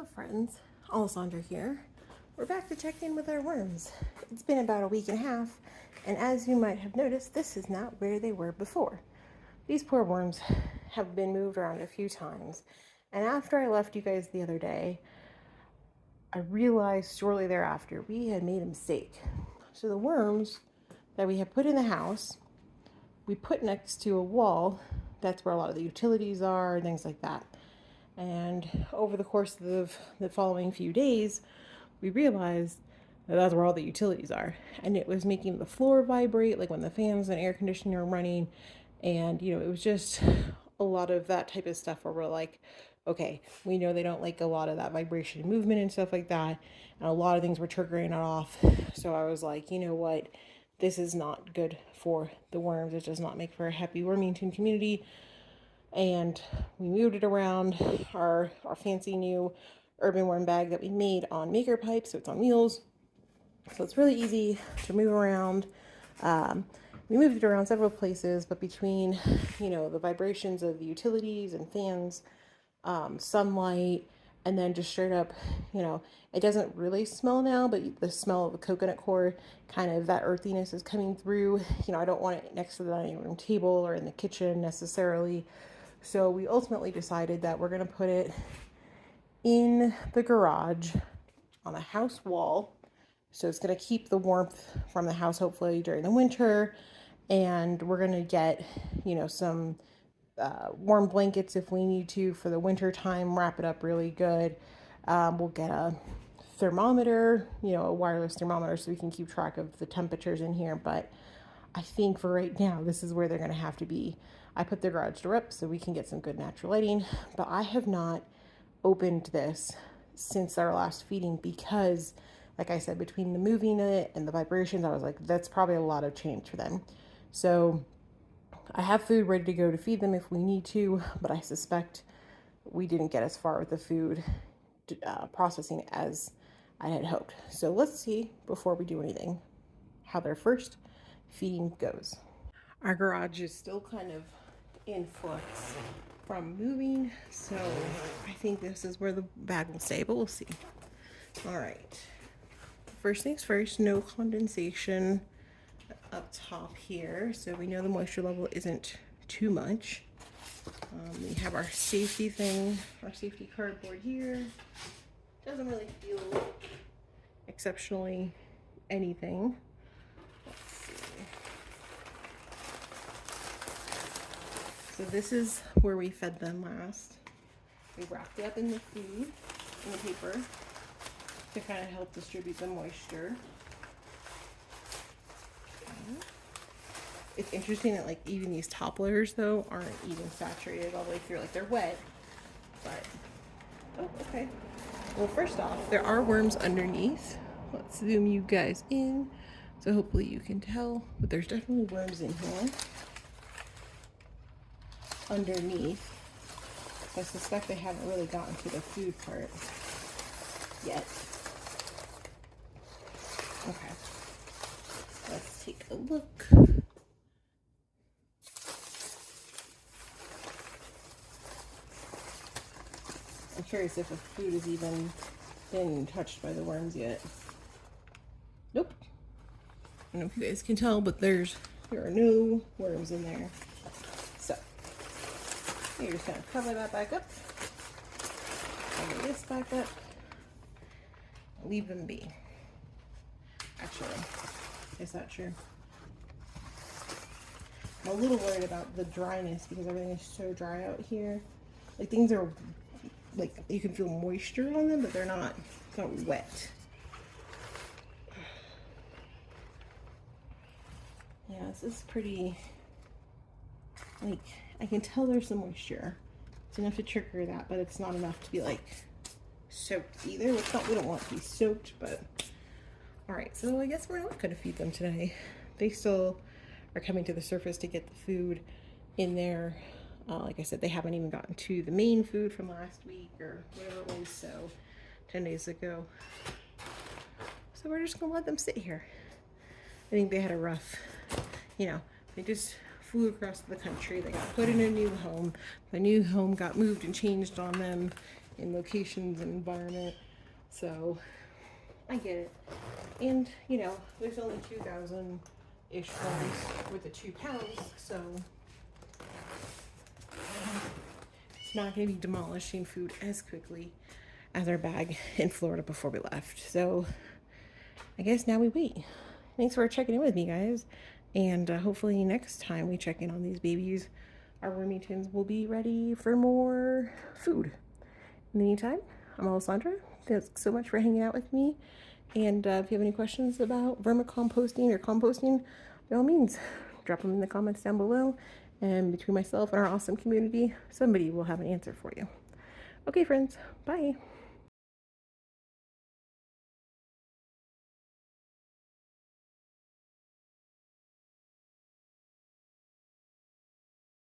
Hello friends, Alessandra here. We're back to check in with our worms. It's been about a week and a half, and as you might have noticed, this is not where they were before. These poor worms have been moved around a few times, and after I left you guys the other day, I realized shortly thereafter we had made a mistake. So the worms that we had put in the house, we put next to a wall. That's where a lot of the utilities are, things like that. And over the course of the following few days, we realized that that's where all the utilities are. And it was making the floor vibrate, like when the fans and air conditioning are running. And, it was just a lot of that type of stuff where we're like, okay, we know they don't like a lot of that vibration and movement and stuff like that. And a lot of things were triggering it off. So I was like, you know what? This is not good for the worms. It does not make for a happy Wormington community. And we moved it around our fancy new urban worm bag that we made on maker pipes, so it's on wheels, so it's really easy to move around. We moved it around several places, but between the vibrations of the utilities and fans, sunlight, and then just straight up, it doesn't really smell now, but the smell of the coconut coir, kind of that earthiness is coming through. I don't want it next to the dining room table or in the kitchen necessarily. So we ultimately decided that we're going to put it in the garage on a house wall. So it's going to keep the warmth from the house, hopefully, during the winter. And we're going to get, some warm blankets if we need to for the winter time, wrap it up really good. We'll get a thermometer, a wireless thermometer, so we can keep track of the temperatures in here. But I think for right now, this is where they're going to have to be. I put the garage door up so we can get some good natural lighting, but I have not opened this since our last feeding because, like I said, between the moving it and the vibrations, I was like, that's probably a lot of change for them. So I have food ready to go to feed them if we need to, but I suspect we didn't get as far with the food processing as I had hoped. So let's see, before we do anything, how their first feeding goes. Our garage is still kind of in flux from moving, so I think this is where the bag will stay, but we'll see. All right, first things first, no condensation up top here, so we know the moisture level isn't too much. We have our safety thing, our safety cardboard here. Doesn't really feel exceptionally anything. So this is where we fed them last. We wrapped it up in the food, in the paper, to kind of help distribute the moisture. Okay. It's interesting that even these top layers though aren't even saturated all the way through. They're wet, but, oh, okay. Well, first off, there are worms underneath. Let's zoom you guys in, so hopefully you can tell, but there's definitely worms in here. Underneath. I suspect they haven't really gotten to the food part yet. Okay. Let's take a look. I'm curious if the food has even been touched by the worms yet. Nope. I don't know if you guys can tell, but there are no worms in there. So you're just going to cover that back up, cover this back up, leave them be. Actually, is that true? I'm a little worried about the dryness because everything is so dry out here. Things are, you can feel moisture on them, but they're not, it's not wet. Yeah, this is pretty, I can tell there's some moisture. It's enough to trigger that, but it's not enough to be soaked either. We don't want to be soaked, but all right. So I guess we're not going to feed them today. They still are coming to the surface to get the food in there. Like I said, they haven't even gotten to the main food from last week or whatever it was, so 10 days ago. So we're just going to let them sit here. I think they had a rough, they just flew across the country. They got put in a new home. The new home got moved and changed on them, in locations and environment. So I get it. And, you know, there's only 2,000-ish worms with the 2 pounds, so it's not going to be demolishing food as quickly as our bag in Florida before we left. So I guess now we wait. Thanks for checking in with me, guys. And hopefully next time we check in on these babies, our Wormingtons will be ready for more food. In the meantime, I'm Alessandra. Thanks so much for hanging out with me. And if you have any questions about vermicomposting or composting, by all means, drop them in the comments down below. And between myself and our awesome community, somebody will have an answer for you. Okay, friends. Bye.